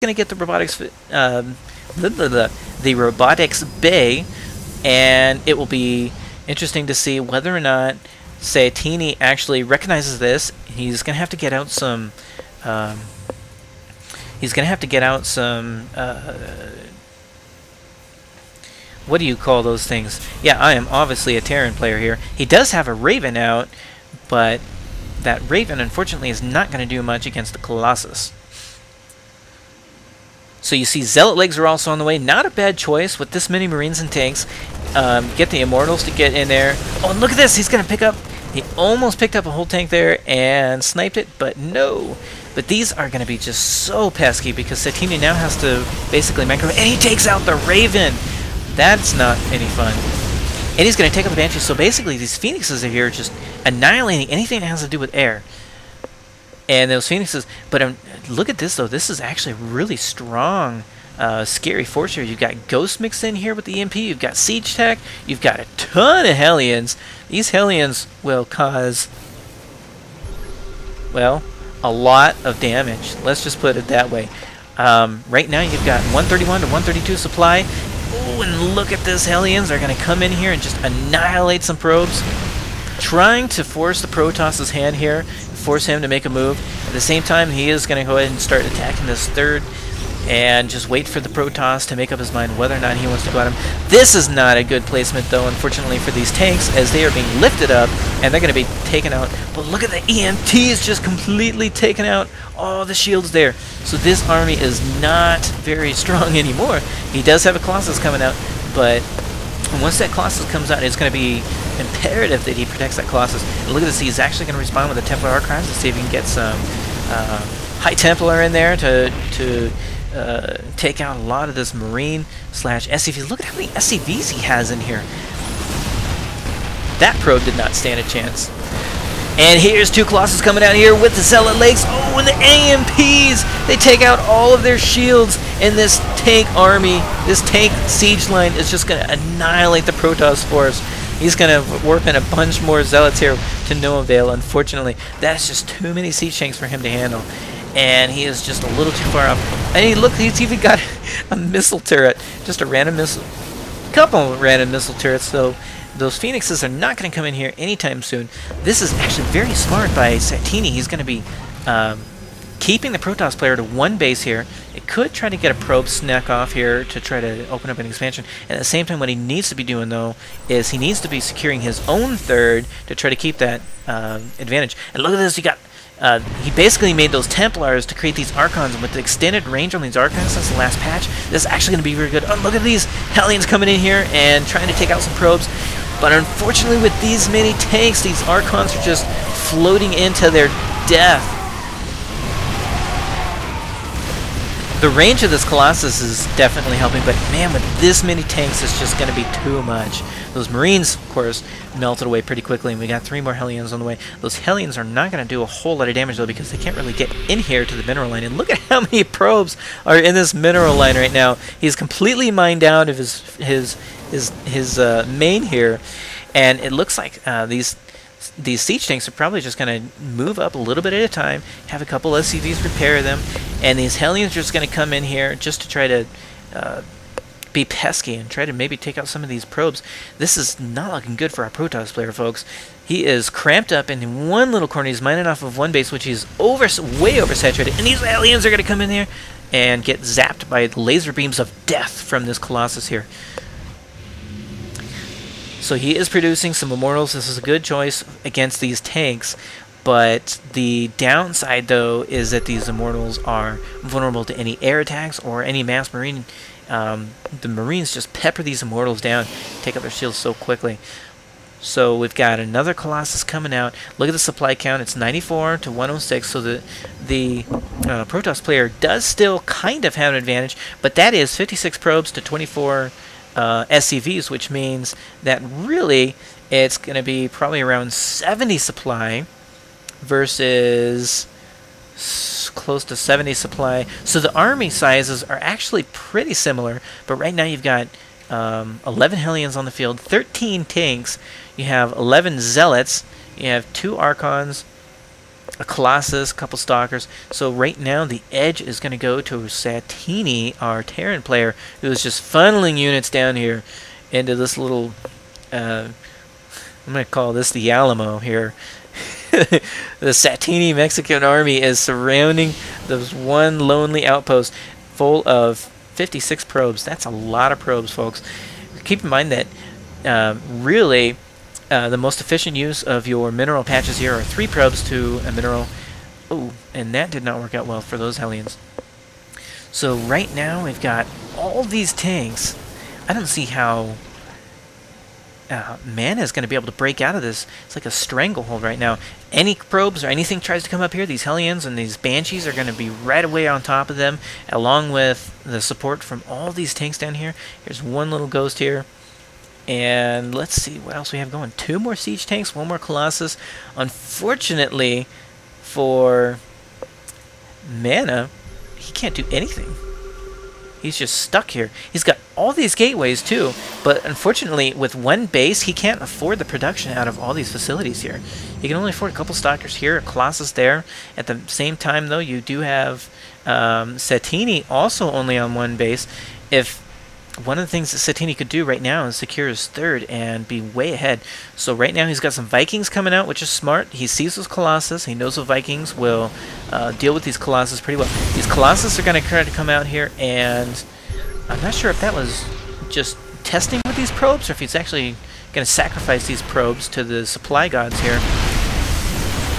going to get the robotics, the robotics bay, and it will be interesting to see whether or not Satini actually recognizes this. He's going to have to get out some. He's going to have to get out some. What do you call those things? Yeah, I am obviously a Terran player here. He does have a Raven out, but that Raven, unfortunately, is not going to do much against the Colossus. So you see Zealot legs are also on the way. Not a bad choice with this many Marines and tanks. Get the Immortals to get in there. Oh, and look at this! He's going to pick up... He almost picked up a whole tank there and sniped it, but no. But these are going to be just so pesky because Satini now has to basically micro... And he takes out the Raven! That's not any fun. And he's going to take out the Banshee. So basically these Phoenixes are here just annihilating anything that has to do with air. And those Phoenixes... But look at this, though. This is actually really strong, scary force here. You've got Ghost mixed in here with the EMP. You've got Siege Tech. You've got a ton of Hellions. These Hellions will cause, well, a lot of damage. Let's just put it that way. Right now you've got 131 to 132 supply. Oh, and look at this. Hellions are going to come in here and just annihilate some probes. Trying to force the Protoss's hand here, force him to make a move. At the same time, he is going to go ahead and start attacking this third and just wait for the Protoss to make up his mind whether or not he wants to go at him. This is not a good placement, though, unfortunately, for these tanks, as they are being lifted up, and they're going to be taken out. But look at the EMT is just completely taken out all the shields there. So this army is not very strong anymore. He does have a Colossus coming out, but once that Colossus comes out, it's going to be imperative that he protects that Colossus. And look at this, he's actually going to respond with a Templar Archives to see if he can get some High Templar in there to take out a lot of this Marine slash SCVs. Look at how many SCVs he has in here. That probe did not stand a chance. And here's two Colossus coming out here with the Zealot legs. Oh, and the AMPs! They take out all of their shields, and this tank army, this tank siege line is just going to annihilate the Protoss force. He's going to work in a bunch more Zealots here to no avail, unfortunately. That's just too many siege tanks for him to handle. And he is just a little too far up. And look, he's even got a missile turret. Just a random missile. Couple random missile turrets, so those Phoenixes are not going to come in here anytime soon. This is actually very smart by Satini. He's going to be keeping the Protoss player to one base here. It could try to get a probe snack off here to try to open up an expansion. And at the same time, what he needs to be doing, though, is he needs to be securing his own third to try to keep that advantage. And look at this. You got... he basically made those Templars to create these Archons, and with the extended range on these Archons since the last patch, this is actually going to be very good. Oh, look at these Hellions coming in here and trying to take out some probes. But unfortunately, with these many tanks, these Archons are just floating into their death. The range of this Colossus is definitely helping, but man, with this many tanks, it's just going to be too much. Those Marines, of course, melted away pretty quickly, and we got 3 more Hellions on the way. Those Hellions are not going to do a whole lot of damage, though, because they can't really get in here to the mineral line. And look at how many probes are in this mineral line right now. He's completely mined out of his main here, and it looks like these siege tanks are probably just going to move up a little bit at a time, have a couple SCVs repair them, and these Hellions are just going to come in here just to try to be pesky and try to maybe take out some of these probes. This is not looking good for our Protoss player, folks. He is cramped up in one little corner. He's mining off of one base, which is way oversaturated, and these Hellions are going to come in here and get zapped by laser beams of death from this Colossus here. So he is producing some Immortals. This is a good choice against these tanks, but the downside, though, is that these Immortals are vulnerable to any air attacks or any mass Marine. The Marines just pepper these Immortals down, take out their shields so quickly. So we've got another Colossus coming out. Look at the supply count. It's 94 to 106, so the Protoss player does still kind of have an advantage, but that is 56 probes to 24 SCVs, which means that really it's going to be probably around 70 supply versus close to 70 supply. So the army sizes are actually pretty similar, but right now you've got 11 Hellions on the field, 13 tanks, you have 11 Zealots, you have 2 Archons, a Colossus, a couple Stalkers. So right now the edge is going to go to Satini, our Terran player, who is just funneling units down here into this little, I'm going to call this the Alamo here. The Satini Mexican army is surrounding this one lonely outpost full of 56 probes. That's a lot of probes, folks. Keep in mind that really the most efficient use of your mineral patches here are 3 probes to a mineral. Oh, and that did not work out well for those Hellions. So right now we've got all these tanks. I don't see how Mana is going to be able to break out of this. It's like a stranglehold right now. Any probes or anything tries to come up here, these Hellions and these Banshees are going to be right away on top of them, along with the support from all these tanks down here. Here's one little ghost here. And let's see what else we have going. 2 more siege tanks, 1 more Colossus. Unfortunately for Mana, he can't do anything. He's just stuck here. He's got all these gateways too, but unfortunately with 1 base he can't afford the production out of all these facilities here. He can only afford a couple Stalkers here, a Colossus there. At the same time though, you do have Satini also only on 1 base. If one of the things that Satini could do right now is secure his 3rd and be way ahead. So right now he's got some Vikings coming out, which is smart. He sees those Colossus. He knows the Vikings will deal with these Colossus pretty well. These Colossus are going to try to come out here, and I'm not sure if that was just testing with these probes or if he's actually going to sacrifice these probes to the supply gods here.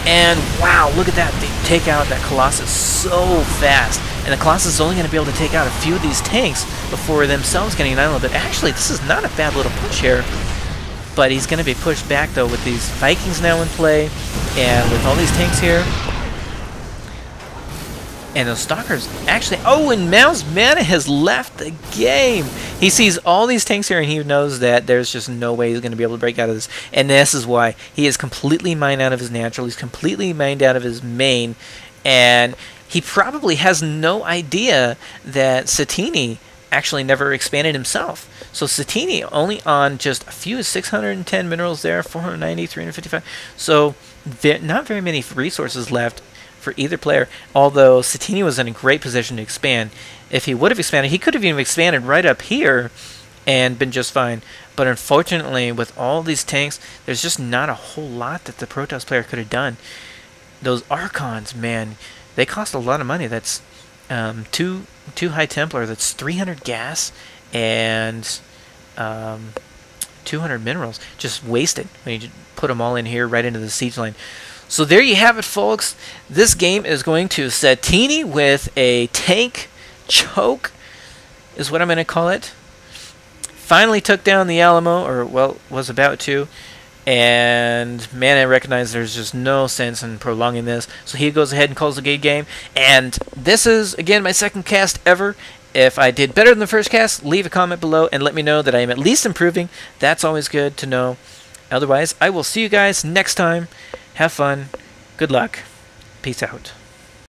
And wow, look at that. They take out that Colossus so fast. And the Colossus is only going to be able to take out a few of these tanks before themselves getting annihilated. But actually, this is not a bad little push here. But he's going to be pushed back, though, with these Vikings now in play. And with all these tanks here. And those Stalkers actually... Oh, and Mao's Mana has left the game. He sees all these tanks here, and he knows that there's just no way he's going to be able to break out of this. And this is why. He is completely mined out of his natural. He's completely mined out of his main. And he probably has no idea that Satini actually never expanded himself. So Satini only on just a few 610 minerals there, 490, 355. So not very many resources left for either player, although Satini was in a great position to expand. If he would have expanded, he could have even expanded right up here and been just fine. But unfortunately, with all these tanks, there's just not a whole lot that the Protoss player could have done. Those Archons, man, they cost a lot of money. That's two High Templar, that's 300 gas and 200 minerals. Just wasted when you put them all in here right into the siege line. So there you have it, folks. This game is going to Satini with a tank choke, is what I'm going to call it. Finally took down the Alamo, or, well, was about to. And Mana recognized there's just no sense in prolonging this. So he goes ahead and calls the gate game. And this is, again, my 2nd cast ever. If I did better than the 1st cast, leave a comment below and let me know that I am at least improving. That's always good to know. Otherwise, I will see you guys next time. Have fun. Good luck. Peace out.